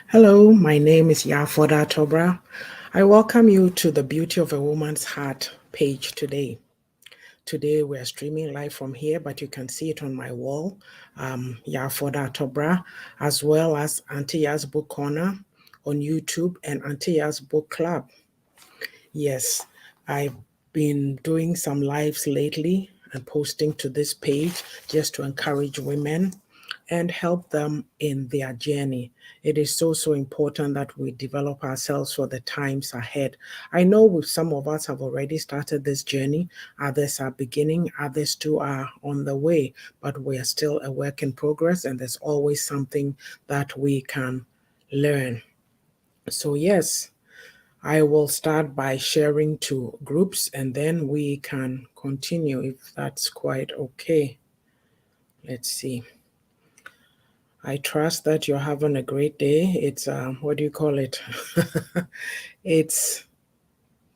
Hello, my name is Tobra. I welcome you to the Beauty of a Woman's Heart page today. Today we're streaming live from here, but you can see it on my wall, Tobra, as well as Auntie Ya's Book Corner on YouTube and Auntie Ya's Book Club. Yes, I've been doing some lives lately and posting to this page just to encourage women and help them in their journey. It is so important that we develop ourselves for the times ahead. I know some of us have already started this journey, others are beginning, others too are on the way, but we are still a work in progress and there's always something that we can learn. So, yes. I will start by sharing to groups and then we can continue if that's quite okay. Let's see. I trust that you're having a great day. It's, what do you call it? It's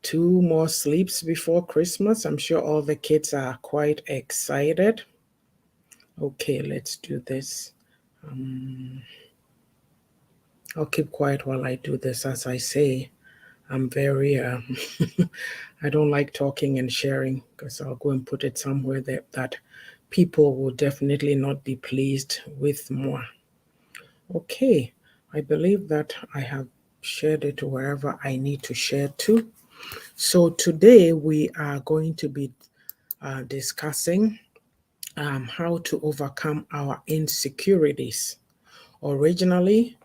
2 more sleeps before Christmas. I'm sure all the kids are quite excited. Okay, let's do this. I'll keep quiet while I do this. As I say, I'm very, I don't like talking and sharing because I'll go and put it somewhere that people will definitely not be pleased with more. Okay, I believe that I have shared it wherever I need to share to. So today we are going to be discussing how to overcome our insecurities. Originally,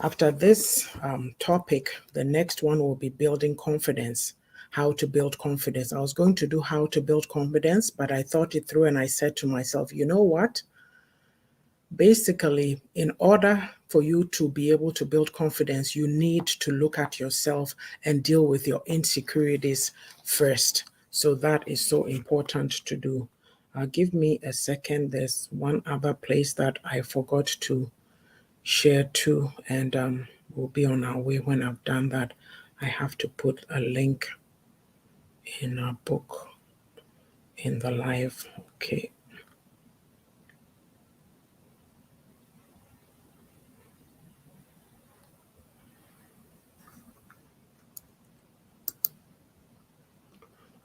after this topic, the next one will be building confidence. How to build confidence. I was going to do how to build confidence, but I thought it through and I said to myself, you know what? Basically, in order for you to be able to build confidence, you need to look at yourself and deal with your insecurities first. So that is so important to do. Give me a second. There's one other place that I forgot to share too, and we'll be on our way when I've done that. I have to put a link in our book in the live. Okay.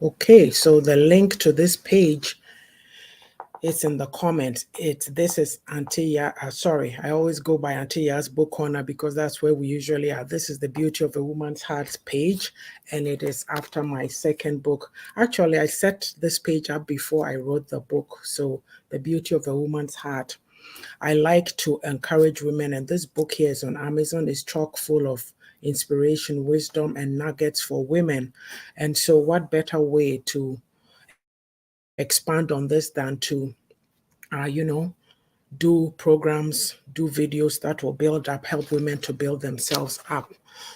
Okay, so the link to this page, it's in the comments. This is sorry, I always go by Auntie Ya's Book Corner because that's where we usually are. This is the Beauty of a Woman's Heart page, and it is after my second book. Actually, I set this page up before I wrote the book. So the Beauty of a Woman's Heart. I like to encourage women, and this book here is on Amazon. It's chock full of inspiration, wisdom, and nuggets for women. And so, what better way to expand on this than to, do programs, do videos that will build up, help women to build themselves up.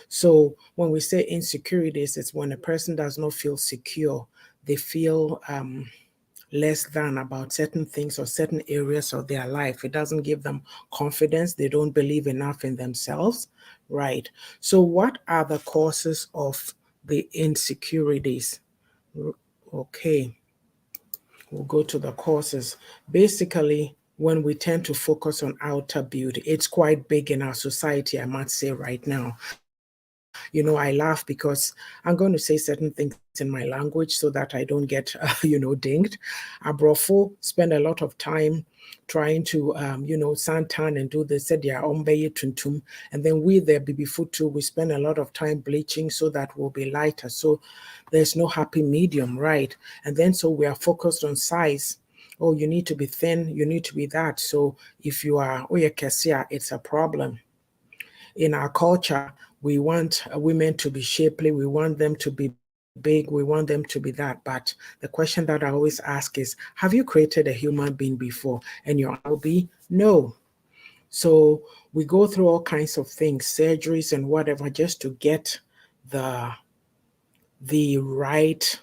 So when we say insecurities, it's when a person does not feel secure, they feel less than about certain things or certain areas of their life. It doesn't give them confidence. They don't believe enough in themselves, right? So what are the causes of the insecurities? Okay, we'll go to the causes. Basically, when we tend to focus on outer beauty, it's quite big in our society, I must say right now. I laugh because I'm going to say certain things in my language so that I don't get, dinged. Abrofo spend a lot of time trying to, suntan and do the said yeah, tuntum. And then we, the baby food too, we spend a lot of time bleaching so that we'll be lighter. So there's no happy medium, right? And then so we are focused on size. Oh, you need to be thin, you need to be that. So if you are Oyekesia, it's a problem. In our culture, we want women to be shapely, we want them to be big, we want them to be that. But the question that I always ask is, have you created a human being before? And your answer will be no. So we go through all kinds of things, surgeries and whatever, just to get the right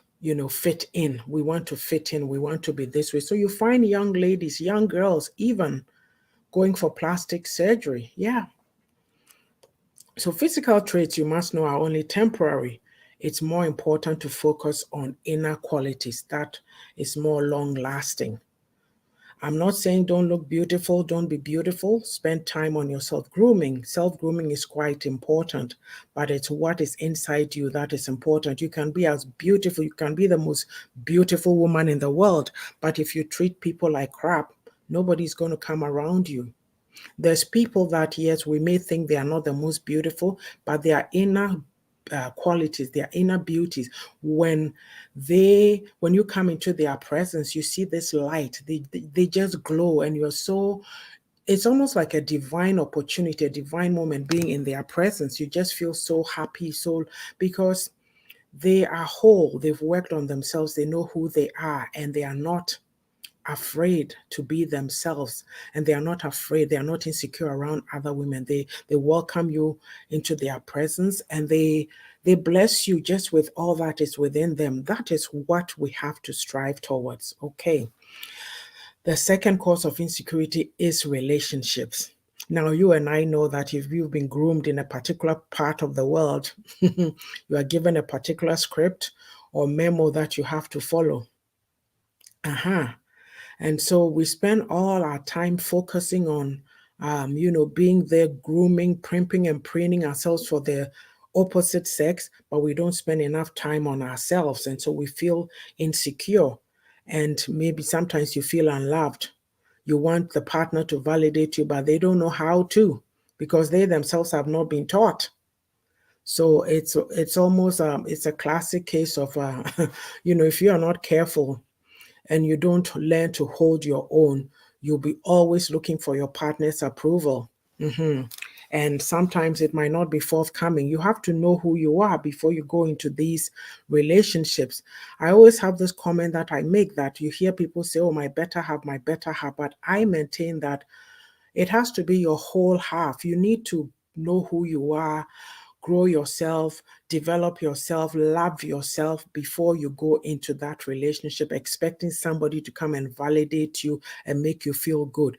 fit in. We want to fit in, we want to be this way. So you find young ladies, young girls even going for plastic surgery. Yeah. So physical traits, you must know, are only temporary. It's more important to focus on inner qualities that is more long lasting. I'm not saying don't look beautiful, don't be beautiful. Spend time on yourself. Grooming, self-grooming is quite important, but it's what is inside you that is important. You can be as beautiful, you can be the most beautiful woman in the world, but if you treat people like crap, nobody's going to come around you. There's people that, yes, we may think they are not the most beautiful, but their inner qualities, their inner beauties, when you come into their presence, you see this light. They just glow, and you're so. It's almost like a divine opportunity, a divine moment being in their presence. You just feel so happy, so because they are whole. They've worked on themselves. They know who they are, and they are not afraid to be themselves, and they are not afraid, they are not insecure around other women. They welcome you into their presence, and they bless you just with all that is within them. That is what we have to strive towards. Okay, the second cause of insecurity is relationships. Now, you and I know that if you've been groomed in a particular part of the world, you are given a particular script or memo that you have to follow. And so we spend all our time focusing on, being there, grooming, primping, and preening ourselves for the opposite sex, but we don't spend enough time on ourselves. And so we feel insecure. And maybe sometimes you feel unloved. You want the partner to validate you, but they don't know how to because they themselves have not been taught. So it's almost it's a classic case of if you are not careful and you don't learn to hold your own, you'll be always looking for your partner's approval. And sometimes it might not be forthcoming. You have to know who you are before you go into these relationships. I always have this comment that I make that you hear people say, oh, my better half, my better half. But I maintain that it has to be your whole half. You need to know who you are, grow yourself, develop yourself, love yourself before you go into that relationship, expecting somebody to come and validate you and make you feel good.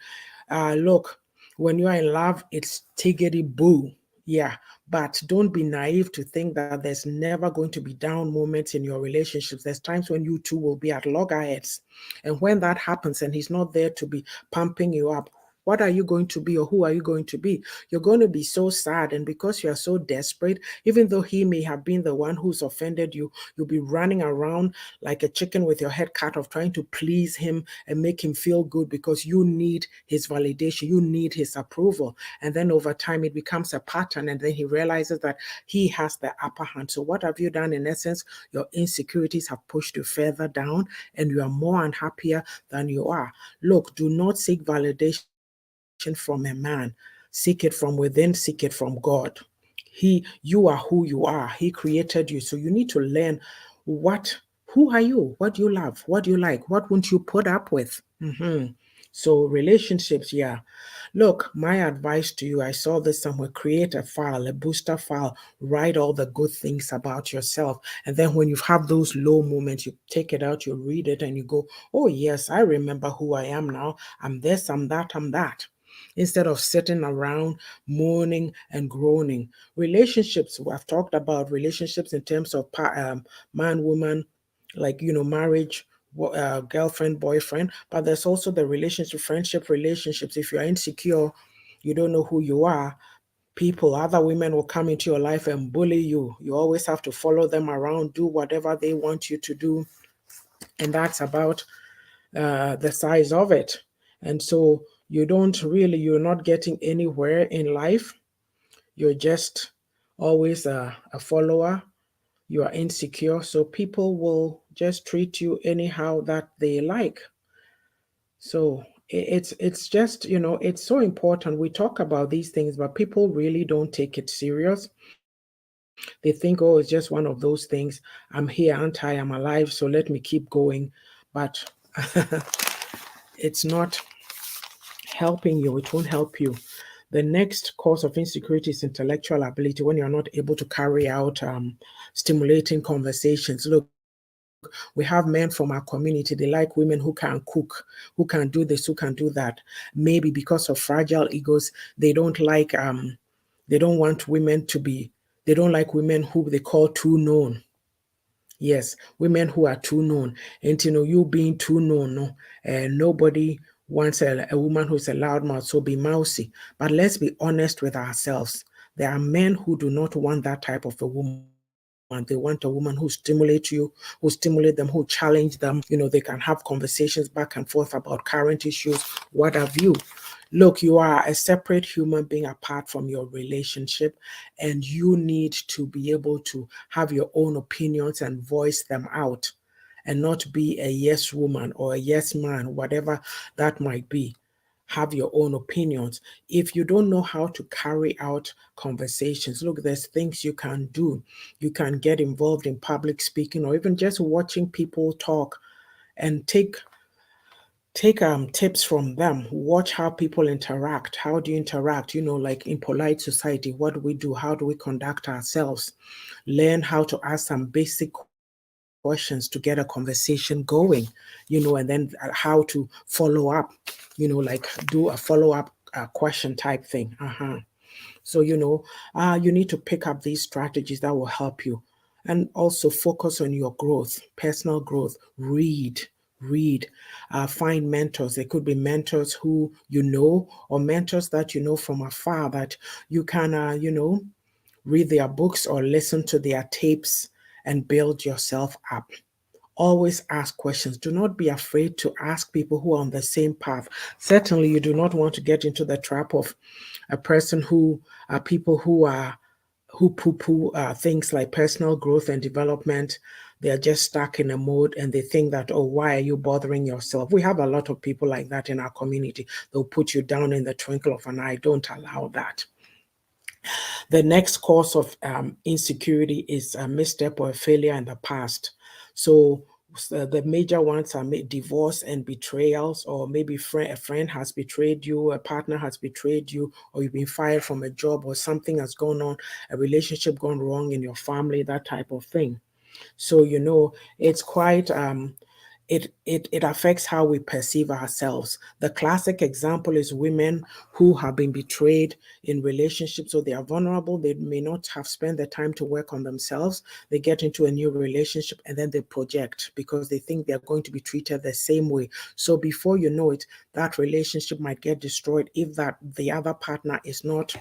Look, when you are in love, it's tiggity boo. Yeah, but don't be naive to think that there's never going to be down moments in your relationships. There's times when you two will be at loggerheads. And when that happens and he's not there to be pumping you up, what are you going to be, or who are you going to be? You're going to be so sad. And because you are so desperate, even though he may have been the one who's offended you, you'll be running around like a chicken with your head cut off, trying to please him and make him feel good because you need his validation, you need his approval. And then over time, it becomes a pattern. And then he realizes that he has the upper hand. So what have you done? In essence, your insecurities have pushed you further down, and you are more unhappier than you are. Look, do not seek validation from a man. Seek it from within, seek it from God. You are who you are. He created you. So you need to learn who are you? What do you love? What do you like? What won't you put up with? So relationships, yeah. Look, my advice to you, I saw this somewhere, create a file, a booster file, write all the good things about yourself. And then when you have those low moments, you take it out, you read it, and you go, oh, yes, I remember who I am now. I'm this, I'm that, I'm that. Instead of sitting around moaning and groaning. Relationships, I've talked about relationships in terms of man, woman, like, marriage, girlfriend, boyfriend, but there's also the relationship, friendship relationships. If you're insecure, you don't know who you are, other women will come into your life and bully you. You always have to follow them around, do whatever they want you to do. And that's about the size of it. And so you're not getting anywhere in life. You're just always a follower. You are insecure. So people will just treat you anyhow that they like. So it's just, it's so important. We talk about these things, but people really don't take it serious. They think, oh, it's just one of those things. I'm here, aren't I? I'm alive, so let me keep going. But it's not helping you. It won't help you. The next cause of insecurity is intellectual ability, when you're not able to carry out stimulating conversations. Look, we have men from our community, they like women who can cook, who can do this, who can do that. Maybe because of fragile egos, they don't want women to be, they don't like women who they call too known. Yes, women who are too known. And you being too known, no, and nobody wants a woman who's a loudmouth, so be mousy. But let's be honest with ourselves. There are men who do not want that type of a woman. They want a woman who stimulates you, who stimulate them, who challenge them. They can have conversations back and forth about current issues, what have you. Look, you are a separate human being apart from your relationship, and you need to be able to have your own opinions and voice them out, and not be a yes woman or a yes man, whatever that might be. Have your own opinions. If you don't know how to carry out conversations, look, there's things you can do. You can get involved in public speaking, or even just watching people talk, and take tips from them. Watch how people interact. How do you interact? Like in polite society, what do we do? How do we conduct ourselves? Learn how to ask some basic questions to get a conversation going, and then how to follow up, like do a follow-up question type thing. So, you need to pick up these strategies that will help you. And also focus on your growth, personal growth. Read, find mentors. There could be mentors who or mentors that from afar, that you can, read their books or listen to their tapes and build yourself up. Always ask questions. Do not be afraid to ask people who are on the same path. Certainly, you do not want to get into the trap of a person people who poo-poo things like personal growth and development. They are just stuck in a mode, and they think that, oh, why are you bothering yourself? We have a lot of people like that in our community. They'll put you down in the twinkle of an eye. Don't allow that. The next cause of insecurity is a misstep or a failure in the past. So the major ones are divorce and betrayals, or maybe a friend has betrayed you, a partner has betrayed you, or you've been fired from a job, or something has gone on, a relationship gone wrong in your family, that type of thing. So it's quite it affects how we perceive ourselves. The classic example is women who have been betrayed in relationships, so they are vulnerable. They may not have spent the time to work on themselves. They get into a new relationship, and then they project because they think they're going to be treated the same way. So before you know it, that relationship might get destroyed if the other partner is not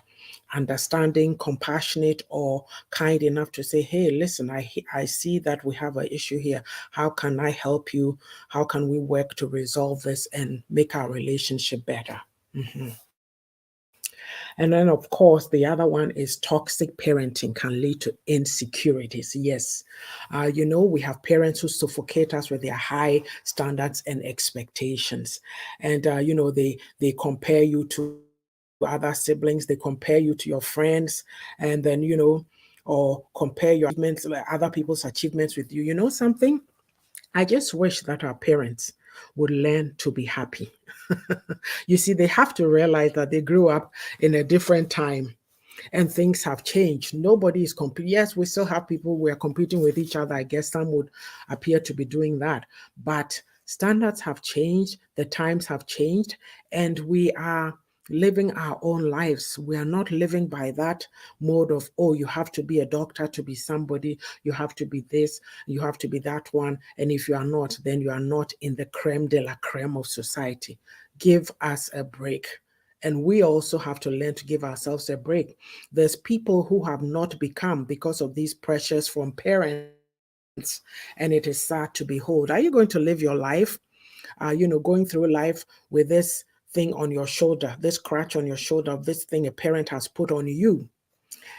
understanding, compassionate, or kind enough to say, hey, listen, I see that we have an issue here. How can I help you? How can we work to resolve this and make our relationship better? And then, of course, the other one is toxic parenting can lead to insecurities. Yes. We have parents who suffocate us with their high standards and expectations. And, they compare you to other siblings, they compare you to your friends, and then, or compare your achievements, like other people's achievements with you. You know something? I just wish that our parents would learn to be happy. You see, they have to realize that they grew up in a different time and things have changed. Nobody is competing. Yes, we still have people we are competing with each other. I guess some would appear to be doing that. But standards have changed, the times have changed, and we are living our own lives. We are not living by that mode of, oh, you have to be a doctor to be somebody, you have to be this, you have to be that one. And if you are not, then you are not in the creme de la creme of society. Give us a break. And we also have to learn to give ourselves a break. There's people who have not become because of these pressures from parents, and it is sad to behold. Are you going to live your life, going through life with this thing on your shoulder, this scratch on your shoulder of this thing a parent has put on you,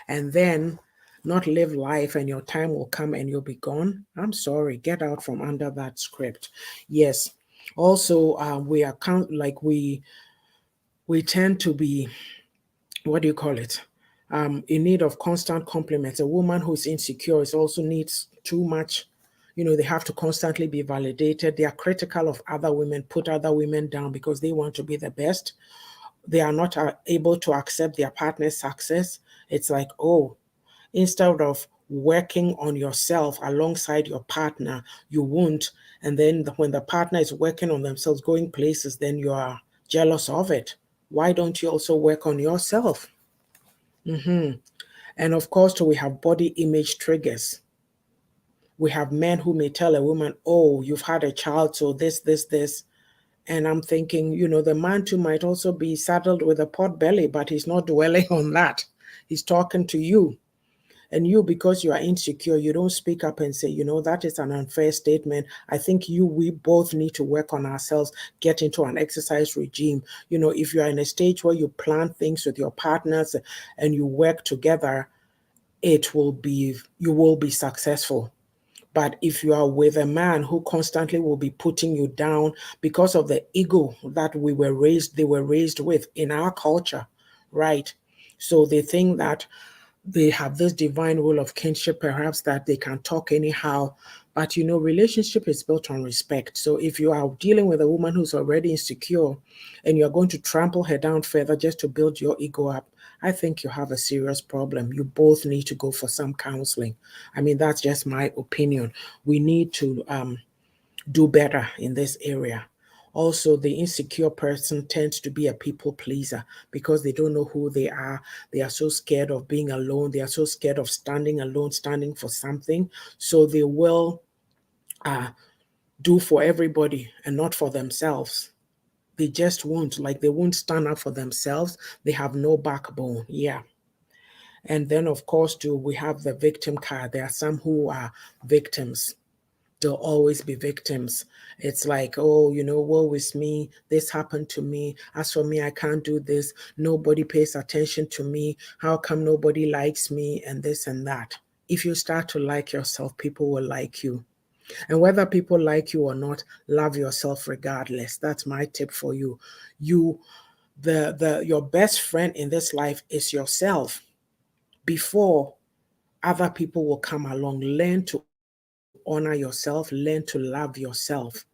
and then not live life, and your time will come and you'll be gone? I'm sorry, get out from under that script. Yes. Also, we tend to be, what do you call it? In need of constant compliments. A woman who's insecure is also needs too much. They have to constantly be validated. They are critical of other women, put other women down because they want to be the best. They are not able to accept their partner's success. It's like, oh, instead of working on yourself alongside your partner, you won't. And then when the partner is working on themselves, going places, then you are jealous of it. Why don't you also work on yourself? And of course, we have body image triggers. We have men who may tell a woman, oh, you've had a child, so this. And I'm thinking, the man too might also be saddled with a pot belly, but he's not dwelling on that. He's talking to you. And you, because you are insecure, you don't speak up and say, that is an unfair statement. I think we both need to work on ourselves, get into an exercise regime. If you are in a stage where you plan things with your partners and you work together, you will be successful. But if you are with a man who constantly will be putting you down because of the ego that they were raised with in our culture, right? So they think that they have this divine rule of kinship, perhaps, that they can talk anyhow. But relationship is built on respect. So if you are dealing with a woman who's already insecure and you're going to trample her down further just to build your ego up, I think you have a serious problem. You both need to go for some counseling. I mean, that's just my opinion. We need to do better in this area. Also, the insecure person tends to be a people pleaser because they don't know who they are. They are so scared of being alone. They are so scared of standing alone, standing for something. So they will do for everybody and not for themselves. They just won't. Like, they won't stand up for themselves. They have no backbone. Yeah. And then, of course, too, we have the victim card. There are some who are victims. They'll always be victims. It's like, oh, woe is me. This happened to me. As for me, I can't do this. Nobody pays attention to me. How come nobody likes me? And this and that. If you start to like yourself, people will like you. And whether people like you or not, love yourself regardless. That's my tip for you. Your best friend in this life is yourself. Before other people will come along, learn to honor yourself, learn to love yourself.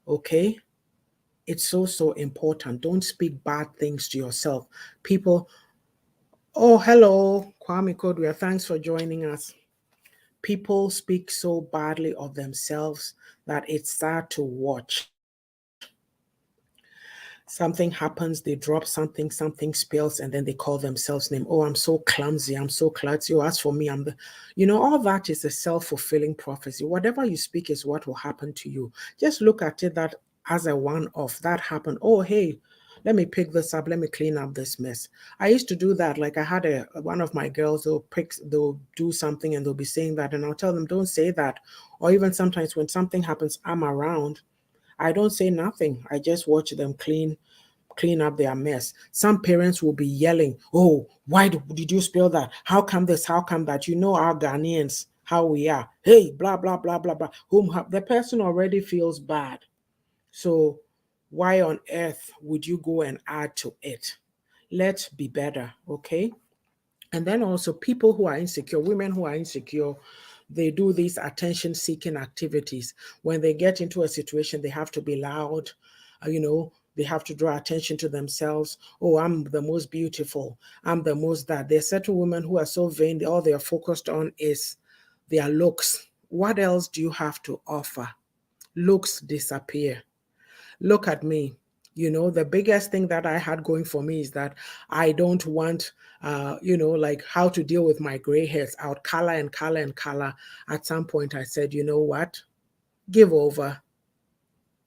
Okay? It's so important. Don't speak bad things to yourself. People, oh, hello, Kwame Kodria, thanks for joining us. People speak so badly of themselves that it's sad to watch. Something happens, they drop something spills, and then they call themselves name. Oh, I'm so clumsy, I'm so klutzy. Oh, as for me, all that is a self-fulfilling prophecy. Whatever you speak is what will happen to you. Just look at it that as a one-off. That happened. Oh, hey, let me pick this up. Let me clean up this mess. I used to do that. Like, I had one of my girls, they'll do something and they'll be saying that, and I'll tell them, don't say that. Or even sometimes when something happens, I'm around, I don't say nothing. I just watch them clean up their mess. Some parents will be yelling, oh, why did you spill that? How come this? How come that? Our Ghanaians, how we are. Hey, blah, blah, blah, blah, blah. The person already feels bad. So why on earth would you go and add to it? Let's be better, okay? And then also people who are insecure, women who are insecure, they do these attention-seeking activities. When they get into a situation, they have to be loud, they have to draw attention to themselves. Oh, I'm the most beautiful. I'm the most that. There are certain women who are so vain, all they are focused on is their looks. What else do you have to offer? Looks disappear. Look at me. The biggest thing that I had going for me is that I don't want, like how to deal with my gray hairs. I would color and color and color. At some point, I said, you know what? Give over.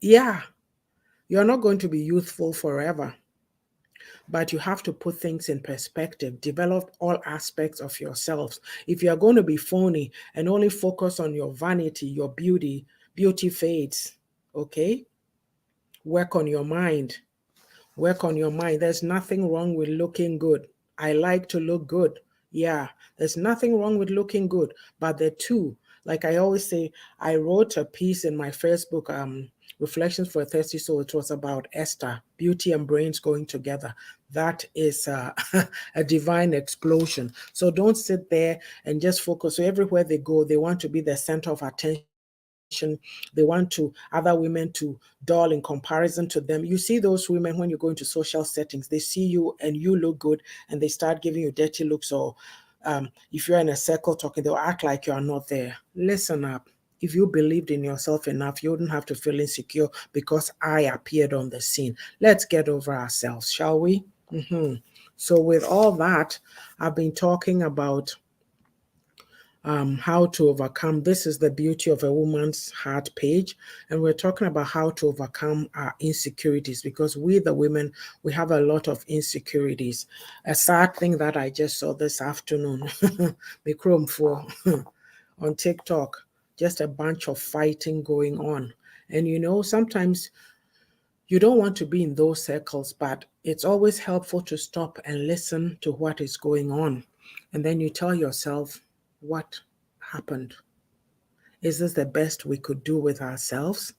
Yeah, you're not going to be youthful forever, but you have to put things in perspective, develop all aspects of yourselves. If you're going to be phony and only focus on your vanity, your beauty fades, okay? Work on your mind. Work on your mind. There's nothing wrong with looking good. I like to look good. Yeah, there's nothing wrong with looking good. But the two, like I always say, I wrote a piece in my first book, Reflections for a Thirsty Soul. It was about Esther, beauty and brains going together. That is a divine explosion. So don't sit there and just focus. So everywhere they go, they want to be the center of attention. They want other women to dull in comparison to them. You see those women when you go into social settings, they see you and you look good and they start giving you dirty looks. Or if you're in a circle talking, they'll act like you are not there. Listen up. If you believed in yourself enough, you wouldn't have to feel insecure because I appeared on the scene. Let's get over ourselves, shall we? So with all that, I've been talking about how to overcome. This is the Beauty of a Woman's Heart page, and we're talking about how to overcome our insecurities, because we, the women, we have a lot of insecurities. A sad thing that I just saw this afternoon, me chrome for on TikTok, just a bunch of fighting going on. And sometimes you don't want to be in those circles, but it's always helpful to stop and listen to what is going on. And then you tell yourself, what happened? Is this the best we could do with ourselves?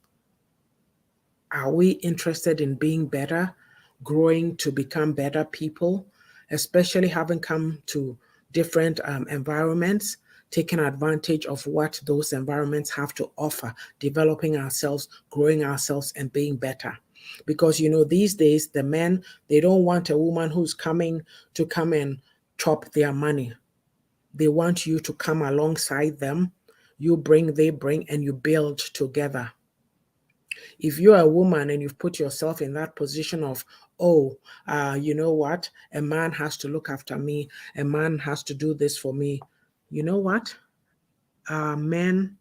Are we interested in being better, growing to become better people, especially having come to different environments, taking advantage of what those environments have to offer, developing ourselves, growing ourselves, and being better? Because, these days, the men, they don't want a woman who's coming to come and chop their money. They want you to come alongside them. You bring, they bring, and you build together. If you're a woman and you've put yourself in that position of, oh, you know what? A man has to look after me. A man has to do this for me. You know what? Men,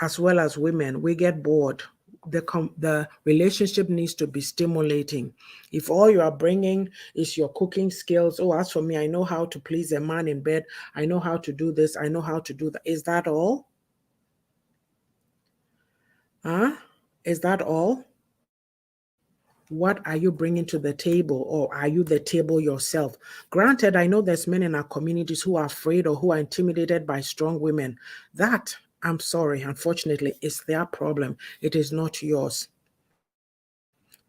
as well as women, we get bored. The relationship needs to be stimulating. If all you are bringing is your cooking skills, oh, as for me, I know how to please a man in bed. I know how to do this. I know how to do that. Is that all? Huh? Is that all? What are you bringing to the table, or are you the table yourself? Granted, I know there's men in our communities who are afraid or who are intimidated by strong women. That, I'm sorry, unfortunately, is their problem. It is not yours.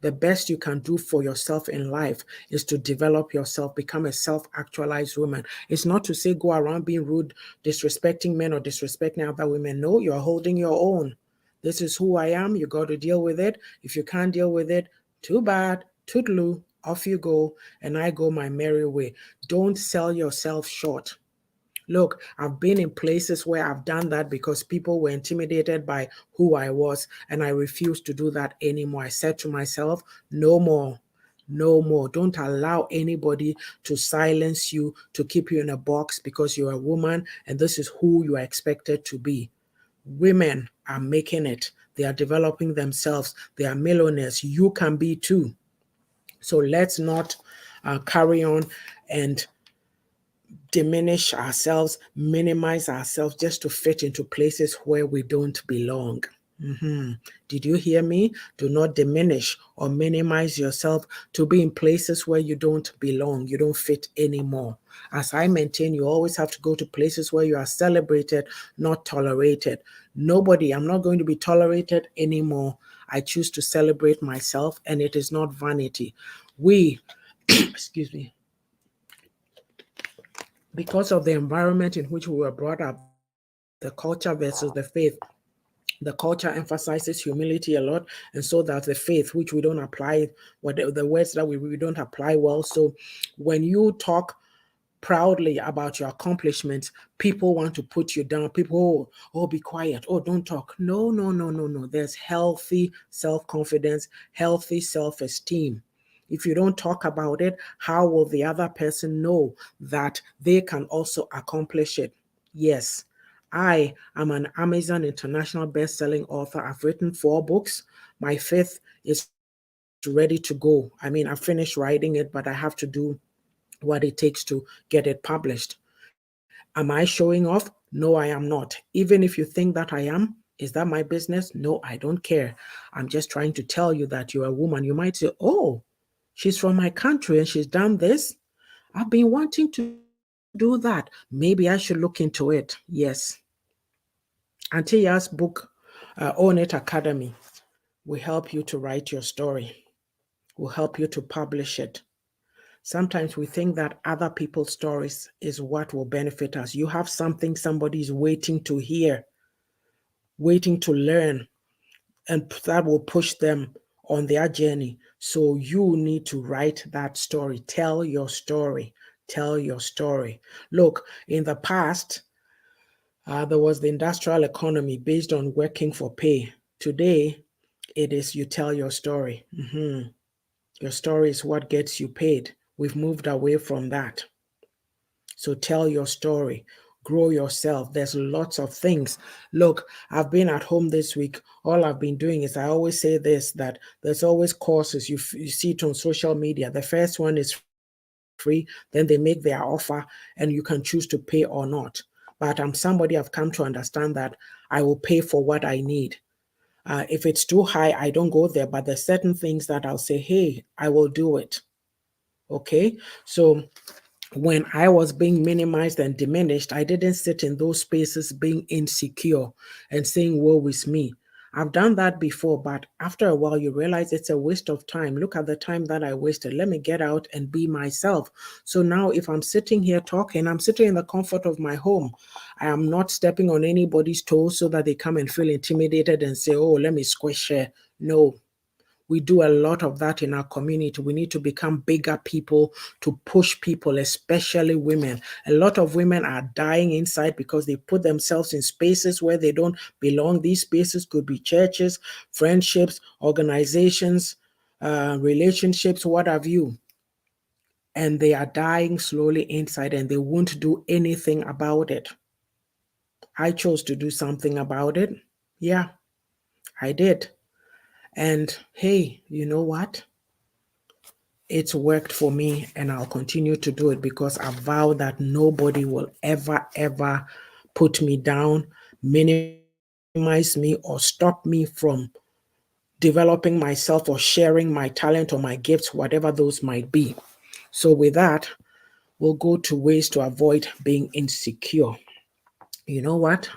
The best you can do for yourself in life is to develop yourself, become a self-actualized woman. It's not to say go around being rude, disrespecting men or disrespecting other women. No, you're holding your own. This is who I am. You got to deal with it. If you can't deal with it, too bad. Toodaloo, off you go, and I go my merry way. Don't sell yourself short. Look, I've been in places where I've done that because people were intimidated by who I was, and I refused to do that anymore. I said to myself, no more. No more. Don't allow anybody to silence you, to keep you in a box because you're a woman and this is who you are expected to be. Women are making it. They are developing themselves. They are millionaires. You can be too. So let's not carry on and diminish ourselves, minimize ourselves just to fit into places where we don't belong. Did you hear me? Do not diminish or minimize yourself to be in places where you don't belong, you don't fit anymore. As I maintain, you always have to go to places where you are celebrated, not tolerated. Nobody, I'm not going to be tolerated anymore. I choose to celebrate myself, and it is not vanity. We, excuse me, because of the environment in which we were brought up, the culture versus the faith. The culture emphasizes humility a lot, and so that the faith, which we don't apply, the words that we don't apply well. So when you talk proudly about your accomplishments, people want to put you down. People, oh, be quiet. Oh, don't talk. No, no, no, no, no. There's healthy self-confidence, healthy self-esteem. If you don't talk about it, how will the other person know that they can also accomplish it? Yes, I am an Amazon International best-selling author. I've written 4 books. My 5th is ready to go. I mean, I finished writing it, but I have to do what it takes to get it published. Am I showing off? No, I am not. Even if you think that I am, is that my business? No, I don't care. I'm just trying to tell you that you're a woman. You might say, oh, she's from my country and she's done this. I've been wanting to do that. Maybe I should look into it. Yes. Auntie YAA'S book, Own It Academy, will help you to write your story, will help you to publish it. Sometimes we think that other people's stories is what will benefit us. You have something somebody is waiting to hear, waiting to learn, and that will push them on their journey. So you need to write that story. Tell your story. Tell your story. Look, in the past, there was the industrial economy based on working for pay. Today, it is you tell your story. Your story is what gets you paid. We've moved away from that. So tell your story. grow yourself. There's lots of things. Look, I've been at home this week. All I've been doing is, I always say this, that there's always courses. You see it on social media. The first one is free, then they make their offer and you can choose to pay or not. But I'm somebody, I've come to understand that I will pay for what I need. If it's too high, I don't go there, but there's certain things that I'll say, hey, I will do it. Okay, so when I was being minimized and diminished, I didn't sit in those spaces being insecure and saying, woe is me. I've done that before, but after a while, you realize it's a waste of time. Look at the time that I wasted. Let me get out and be myself. So now, if I'm sitting here talking, I'm sitting in the comfort of my home. I am not stepping on anybody's toes so that they come and feel intimidated and say, oh, let me squish her. No, we do a lot of that in our community. We need to become bigger people to push people, especially women. A lot of women are dying inside because they put themselves in spaces where they don't belong. These spaces could be churches, friendships, organizations, relationships, what have you. And they are dying slowly inside and they won't do anything about it. I chose to do something about it. Yeah, I did. And hey, you know what? It's worked for me and I'll continue to do it because I vow that nobody will ever, ever put me down, minimize me, or stop me from developing myself or sharing my talent or my gifts, whatever those might be. So with that, we'll go to ways to avoid being insecure. You know what?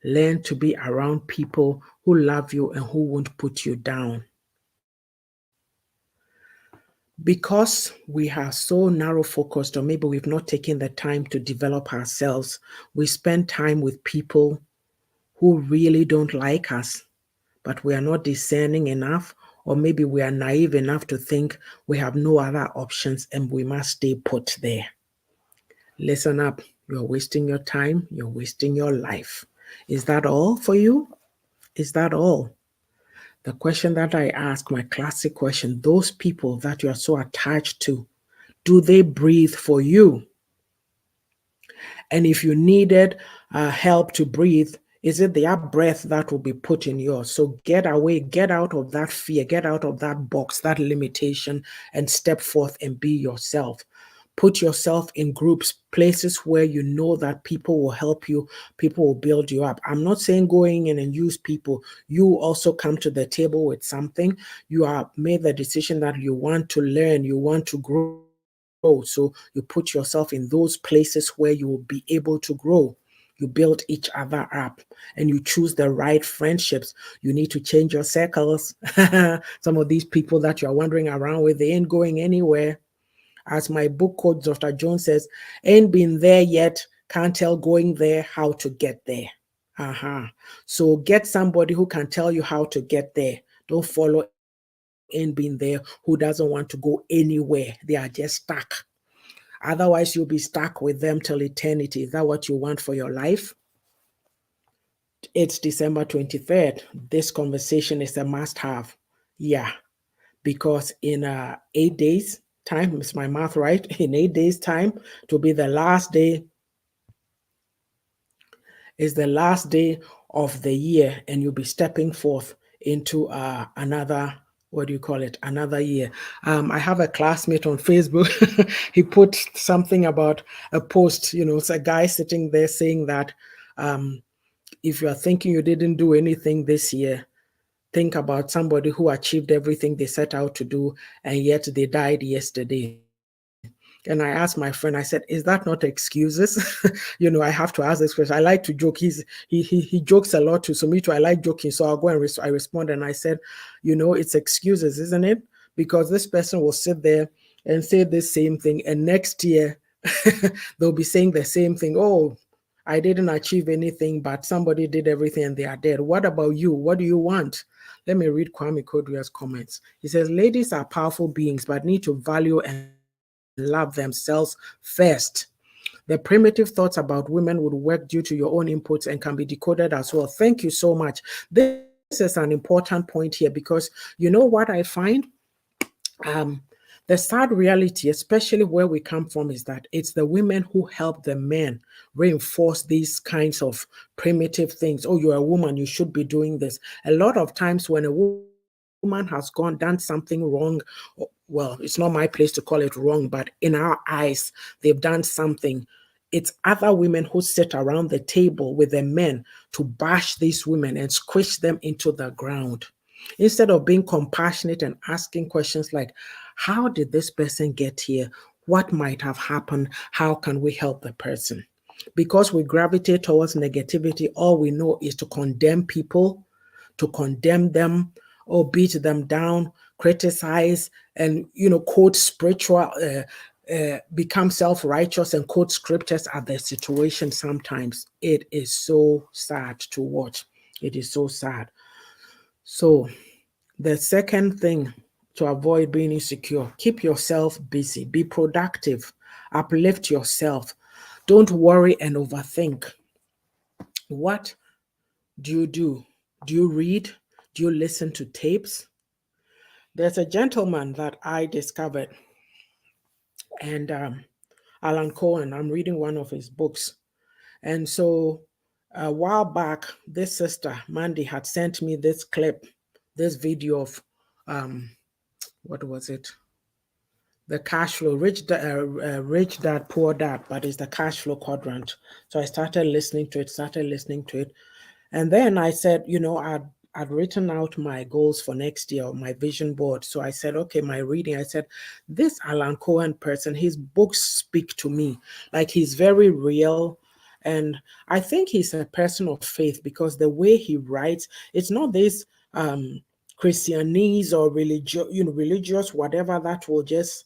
Learn to be around people who love you and who won't put you down. Because we are so narrow focused, or maybe we've not taken the time to develop ourselves, we spend time with people who really don't like us, but we are not discerning enough, or maybe we are naive enough to think we have no other options and we must stay put there. Listen up, you're wasting your time, you're wasting your life. Is that all for you? Is that all? The question that I ask, my classic question, those people that you are so attached to, do they breathe for you? And if you needed help to breathe, is it their breath that will be put in yours? So get away, get out of that fear, get out of that box, that limitation, and step forth and be yourself. Put yourself in groups, places where you know that people will help you, people will build you up. I'm not saying going in and use people. You also come to the table with something. You have made the decision that you want to learn, you want to grow. So you put yourself in those places where you will be able to grow. You build each other up and you choose the right friendships. You need to change your circles. Some of these people that you're wandering around with, they ain't going anywhere. As my book coach, Dr. Jones says, ain't been there yet, can't tell going there how to get there. So get somebody who can tell you how to get there. Don't follow in being there who doesn't want to go anywhere. They are just stuck. Otherwise, you'll be stuck with them till eternity. Is that what you want for your life? It's December 23rd. This conversation is a must have. Yeah, because in 8 days' time, is my math right? In 8 days' time, to be the last day, is the last day of the year, and you'll be stepping forth into another, what do you call it, another year. I have a classmate on Facebook. He put something about a post, it's a guy sitting there saying that if you're thinking you didn't do anything this year, think about somebody who achieved everything they set out to do, and yet they died yesterday. And I asked my friend, I said, is that not excuses? I have to ask this question. I like to joke. He jokes a lot too. So me too, I like joking. So I'll go and I respond and I said, it's excuses, isn't it? Because this person will sit there and say the same thing, and next year they'll be saying the same thing. Oh, I didn't achieve anything, but somebody did everything and they are dead. What about you? What do you want? Let me read Kwame Kodria's comments. He says, ladies are powerful beings, but need to value and love themselves first. The primitive thoughts about women would work due to your own inputs and can be decoded as well. Thank you so much. This is an important point here because you know what I find? The sad reality, especially where we come from, is that it's the women who help the men reinforce these kinds of primitive things. Oh, you're a woman, you should be doing this. A lot of times when a woman has gone, done something wrong, well, it's not my place to call it wrong, but in our eyes, they've done something. It's other women who sit around the table with the men to bash these women and squish them into the ground. Instead of being compassionate and asking questions like, how did this person get here? What might have happened? How can we help the person? Because we gravitate towards negativity, all we know is to condemn people, to condemn them, or beat them down, criticize, and quote spiritual, become self-righteous and quote scriptures at the situation. Sometimes it is so sad to watch. It is so sad. So the second thing to avoid being insecure, keep yourself busy, be productive, uplift yourself. Don't worry and overthink. What do you do? Do you read? Do you listen to tapes? There's a gentleman that I discovered, and Alan Cohen. I'm reading one of his books. And so a while back, this sister, Mandy, had sent me this clip, this video of, what was it? The cash flow, rich dad, poor dad, but it's the cash flow quadrant. So I started listening to it. And then I said, I'd written out my goals for next year, my vision board. So I said, okay, my reading, I said, this Alan Cohen person, his books speak to me. Like, he's very real. And I think he's a person of faith, because the way he writes, it's not this Christianese or religious, whatever that will just,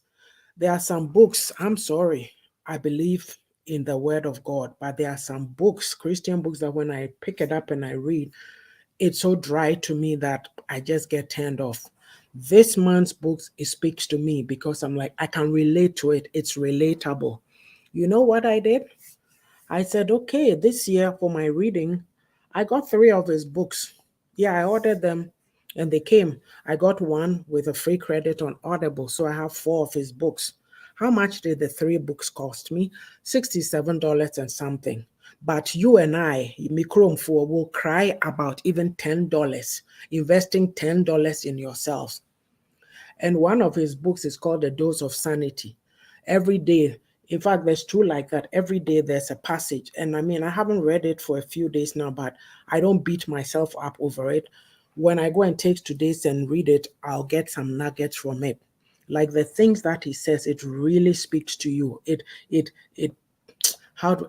there are some books, I'm sorry, I believe in the word of God, but there are some books, Christian books, that when I pick it up and I read, it's so dry to me that I just get turned off. This man's books, it speaks to me because I'm like, I can relate to it. It's relatable. You know what I did? I said, okay, this year for my reading, I got 3 of his books. Yeah, I ordered them and they came. I got one with a free credit on Audible, so I have 4 of his books. How much did the 3 books cost me? $67 and something. But you and I, Mikromfo, will cry about even $10, investing $10 in yourselves. And one of his books is called A Dose of Sanity. Every day, in fact, there's 2 like that. Every day there's a passage. And I mean, I haven't read it for a few days now, but I don't beat myself up over it. When I go and take today's and read it, I'll get some nuggets from it. Like the things that he says, it really speaks to you. It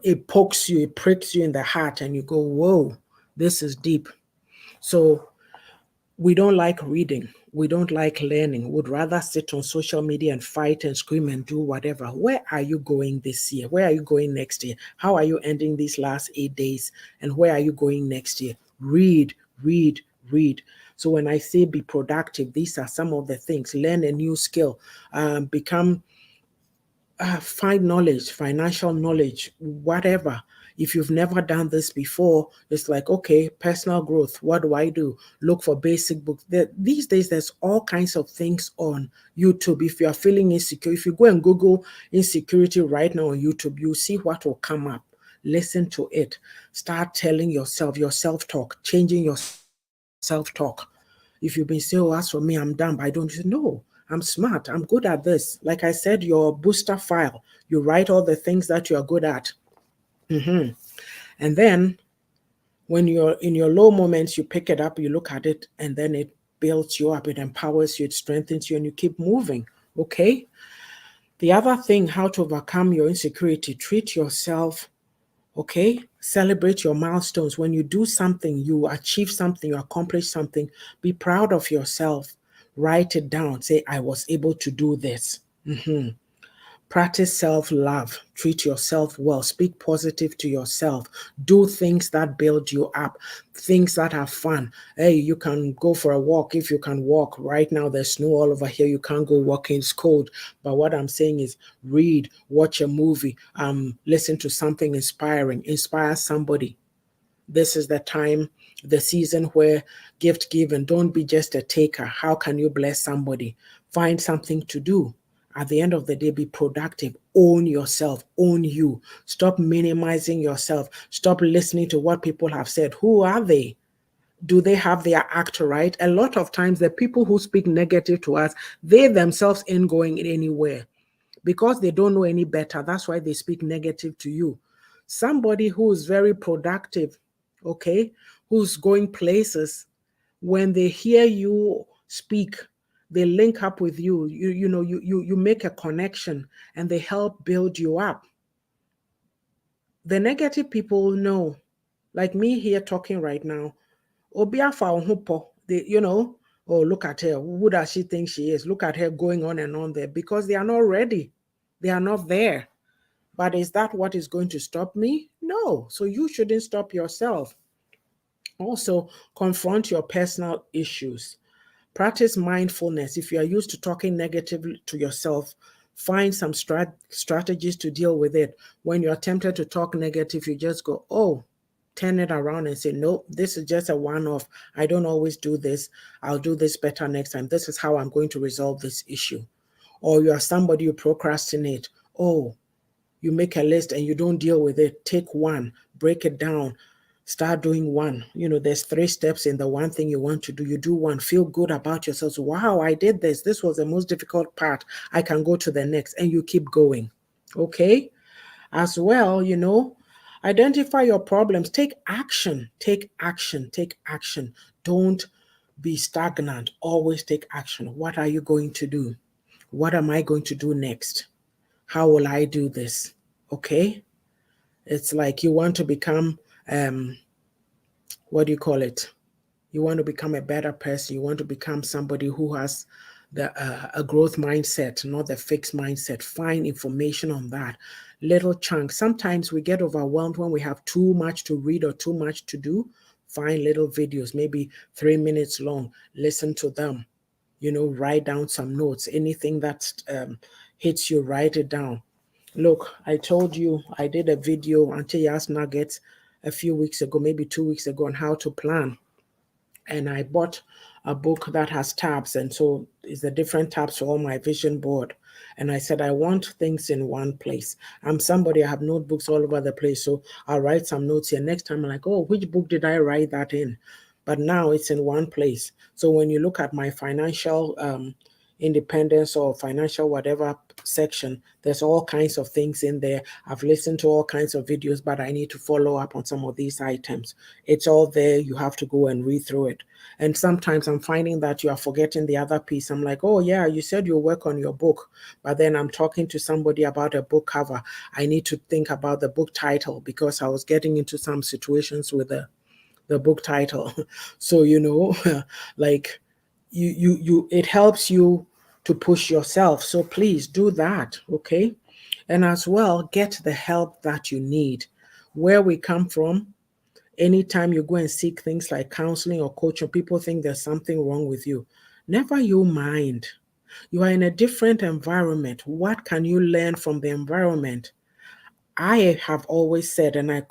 it pokes you, it pricks you in the heart, and you go, whoa, this is deep. So we don't like reading. We don't like learning. We'd rather sit on social media and fight and scream and do whatever. Where are you going this year? Where are you going next year? How are you ending these last 8 days? And where are you going next year? Read, read, read. So when I say be productive, these are some of the things. Learn a new skill. Find knowledge, financial knowledge, whatever. If you've never done this before, it's like, okay, personal growth. What do I do? Look for basic books. These days, there's all kinds of things on YouTube. If you are feeling insecure, if you go and Google insecurity right now on YouTube, you'll see what will come up. Listen to it. Start telling yourself, your self-talk, changing your self-talk. If you've been saying, oh, as for me, I'm dumb, I don't, no, I'm smart, I'm good at this. Like I said, your booster file, you write all the things that you're good at. And then when you're in your low moments, you pick it up, you look at it, and then it builds you up, it empowers you, it strengthens you, and you keep moving. Okay? The other thing, how to overcome your insecurity, treat yourself. Okay? Celebrate your milestones. When you do something, you achieve something, you accomplish something, be proud of yourself. Write it down. Say, I was able to do this. Practice self-love. Treat yourself well. Speak positive to yourself. Do things that build you up. Things that are fun. Hey, you can go for a walk if you can walk. Right now, there's snow all over here. You can't go walking. It's cold. But what I'm saying is read, watch a movie, listen to something inspiring. Inspire somebody. This is the time, the season where gift giving. Don't be just a taker. How can you bless somebody? Find something to do. At the end of the day, be productive. Own yourself. Own you. Stop minimizing yourself. Stop listening to what people have said. Who are they? Do they have their act right? A lot of times, the people who speak negative to us, they themselves ain't going anywhere because they don't know any better. That's why they speak negative to you. Somebody who is very productive, okay, who's going places, when they hear you speak, they link up with you. You make a connection and they help build you up. The negative people know, like me here talking right now, oh, look at her. Who does she think she is? Look at her going on and on there, because they are not ready. They are not there. But is that what is going to stop me? No. So you shouldn't stop yourself. Also, confront your personal issues. Practice mindfulness. If you are used to talking negatively to yourself, find some strategies to deal with it. When you're tempted to talk negative, you just go, oh, turn it around and say, no, this is just a one-off. I don't always do this. I'll do this better next time. This is how I'm going to resolve this issue. Or you are somebody who procrastinate. Oh, you make a list and you don't deal with it. Take one, break it down, start doing one. There's 3 steps in the one thing you want to do. You do one, feel good about yourself. So, wow, I did this. This was the most difficult part. I can go to the next, and you keep going. Okay? As well, identify your problems. Take action. Take action. Take action. Don't be stagnant. Always take action. What are you going to do? What am I going to do next? How will I do this? Okay? It's like you want to become, what do you call it? You want to become a better person. You want to become somebody who has a growth mindset, not the fixed mindset. Find information on that. Little chunks. Sometimes we get overwhelmed when we have too much to read or too much to do. Find little videos, maybe 3 minutes long. Listen to them. Write down some notes. Anything that hits you, write it down. Look, I told you I did a video on YAA'S Nuggets a few weeks ago, maybe 2 weeks ago, on how to plan. And I bought a book that has tabs. And so it's the different tabs for all my vision board. And I said, I want things in one place. I'm somebody, I have notebooks all over the place. So I'll write some notes here. Next time I'm like, oh, which book did I write that in? But now it's in one place. So when you look at my financial independence or financial whatever section, there's all kinds of things in there. I've listened to all kinds of videos, but I need to follow up on some of these items. It's all there. You have to go and read through it. And sometimes I'm finding that you are forgetting the other piece. I'm like, oh yeah, you said you'll work on your book, but then I'm talking to somebody about a book cover. I need to think about the book title, because I was getting into some situations with the book title. So, like it helps you to push yourself. So please do that, okay? And as well, get the help that you need. Where we come from, anytime you go and seek things like counseling or coaching, people think there's something wrong with you. Never you mind. You are in a different environment. What can you learn from the environment? I have always said, and I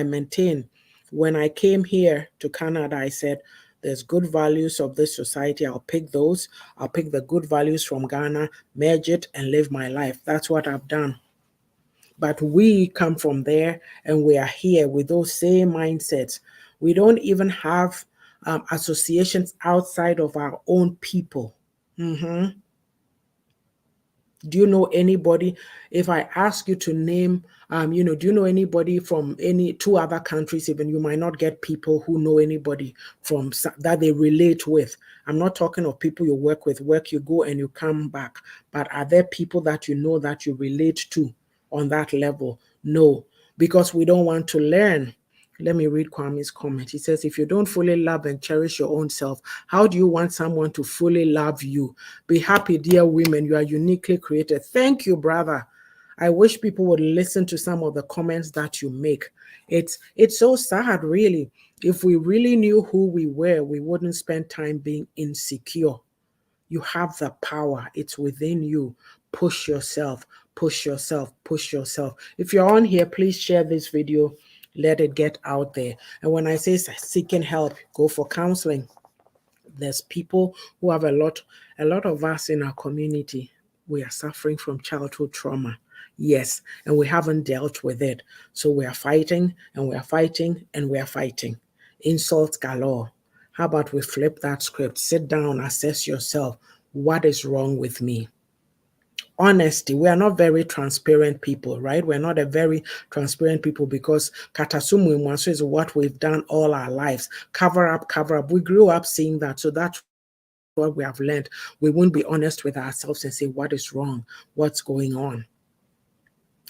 maintain, when I came here to Canada, I said, there's good values of this society. I'll pick those. I'll pick the good values from Ghana, merge it, and live my life. That's what I've done. But we come from there, and we are here with those same mindsets. We don't even have associations outside of our own people. Do you know anybody? If I ask you to name, do you know anybody from any 2 other countries? Even you might not get people who know anybody from that they relate with. I'm not talking of people you work with, work you go and you come back. But are there people that you know that you relate to on that level? No, because we don't want to learn. Let me read Kwame's comment. He says, if you don't fully love and cherish your own self, how do you want someone to fully love you? Be happy, dear women. You are uniquely created. Thank you, brother. I wish people would listen to some of the comments that you make. It's so sad, really. If we really knew who we were, we wouldn't spend time being insecure. You have the power. It's within you. Push yourself, push yourself, push yourself. If you're on here, please share this video. Let it get out there. And when I say seeking help, go for counseling. There's people who have a lot of us in our community. we are suffering from childhood trauma. Yes, and we haven't dealt with it. So we are fighting and we are fighting and we are fighting. Insults galore. How about we flip that script? Sit down, assess yourself. What is wrong with me? Honesty. We are not very transparent people, right? We're not a very transparent people because katasumu imwaso is what we've done all our lives. Cover up, cover up. We grew up seeing that. So that's what we have learned. We won't be honest with ourselves and say, what is wrong? What's going on?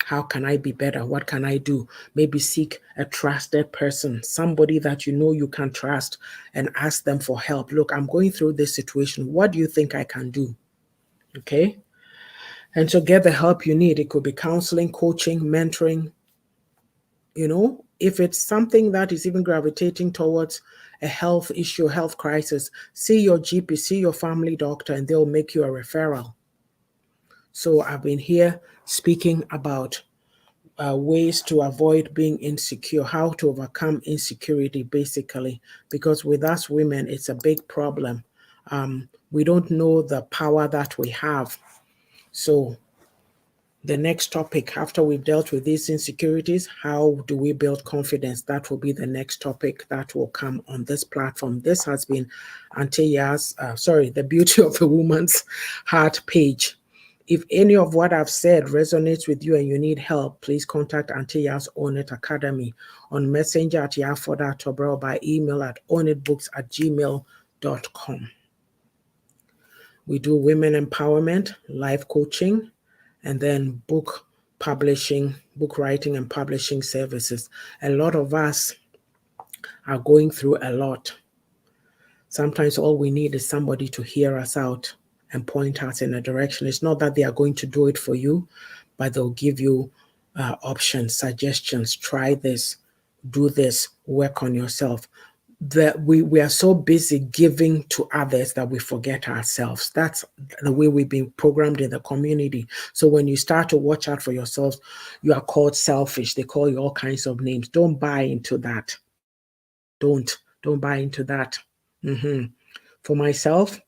How can I be better? What can I do? Maybe seek a trusted person, somebody that you know you can trust, and ask them for help. Look, I'm going through this situation. What do you think I can do? Okay. And so get the help you need. It could be counseling, coaching, mentoring. If it's something that is even gravitating towards a health issue, health crisis, see your GP, see your family doctor, and they'll make you a referral. So I've been here speaking about ways to avoid being insecure, how to overcome insecurity, basically, because with us women, it's a big problem. We don't know the power that we have. So the next topic, after we've dealt with these insecurities, how do we build confidence? That will be the next topic that will come on this platform. This has been Auntie YAA'S, the Beauty of a Woman's Heart page. If any of what I've said resonates with you and you need help, please contact Auntie YAA'S Own It Academy on Messenger at yafoda.tobra or by email at ownitbooks@gmail.com. We do women empowerment, life coaching, and then book writing and publishing services. A lot of us are going through a lot. Sometimes all we need is somebody to hear us out and point us in a direction. It's not that they are going to do it for you, but they'll give you options, suggestions. Try this, do this, work on yourself. That we are so busy giving to others that we forget ourselves. That's the way we've been programmed in the community. So when you start to watch out for yourselves, you are called selfish. They call you all kinds of names. Don't buy into that. Don't buy into that. For myself,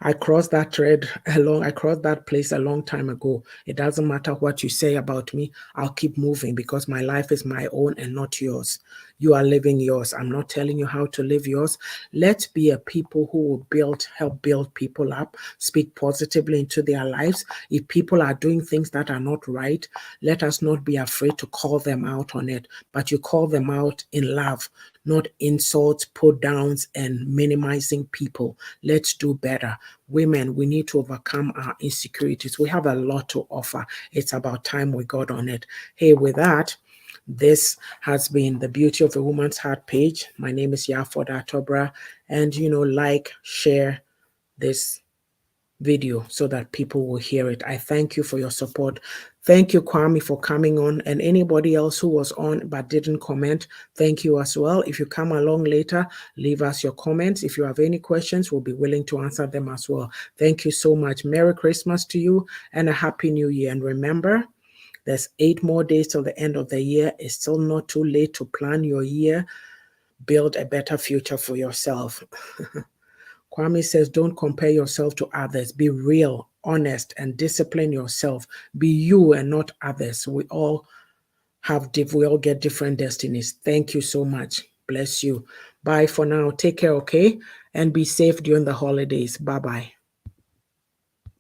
I crossed that place a long time ago. It doesn't matter what you say about me. I'll keep moving because my life is my own and not yours. You are living yours. I'm not telling you how to live yours. Let's be a people who will help build people up, speak positively into their lives. If people are doing things that are not right, let us not be afraid to call them out on it, but you call them out in love, not insults, put downs, and minimizing people. Let's do better. Women, we need to overcome our insecurities. We have a lot to offer. It's about time we got on it. Hey, with that, this has been the Beauty of a Woman's Heart page. My name is Yafoda Tobra, and like, share this video so that people will hear it. I thank you for your support. Thank you, Kwame, for coming on, and anybody else who was on but didn't comment, thank you as well. If you come along later, leave us your comments. If you have any questions, we'll be willing to answer them as well. Thank you so much. Merry Christmas to you and a Happy New Year. And remember, there's 8 more days till the end of the year. It's still not too late to plan your year. Build a better future for yourself. Kwame says, don't compare yourself to others. Be real, honest, and discipline yourself. Be you and not others. We all get different destinies. Thank you so much. Bless you. Bye for now. Take care, okay? And be safe during the holidays. Bye-bye.